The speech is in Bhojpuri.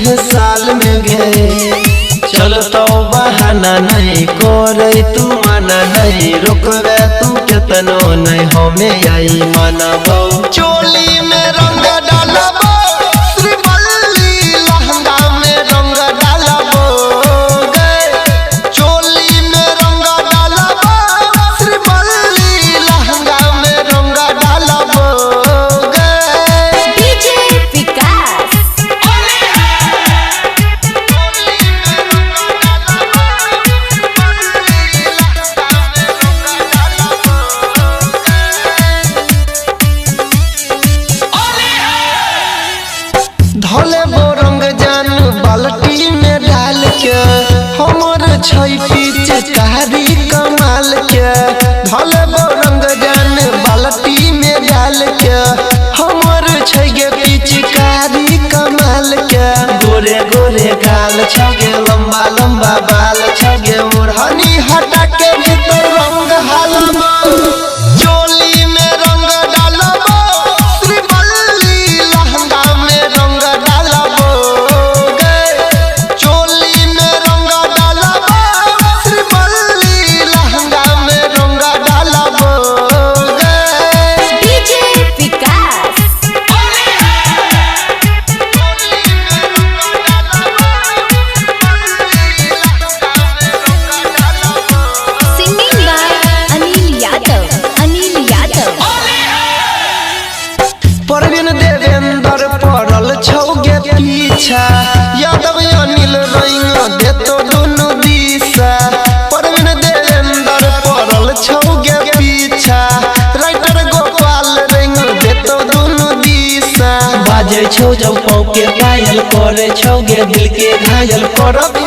है साल में गे चल तो बहाना नहीं करे तू माना नहीं रुकवे तू कितनो नहीं हमें आई मानबो चोली में रंग डालबो श्रीवल्ली लहंगा में रंग डालबो चोली में रंग डालबो श्रीवल्ली लहंगा में रंग डालबो धोले वो रंग जान बाल्टी में डाल के हमर छै पिचकारी कमाल के धोले वो रंग जान बाल्टी में डाल के हमर छै गे पिचकारी कमाल के गोरे गोरे गाल छगे लंबा लंबा बाल छगे ओढ़नी हटा के भीतर रंग हालबो चोली में रंग डालबो श्रीवल्ली लहंगा में रंग डालबो चोली में रंग डालबो श्रीवल्ली लहंगा में रंग डालबो परवीन देवेंद्र पड़ल छौगे पीछा यादव अनिल रंग देतो दोनों दिशा परवीन देवेंद्र पड़ल छौगे पीछा राइटर गोपाल रंग देतो दोनों दिशा बाजे छौ जब पाँव के घायल करे छौगे दिल के घायल करब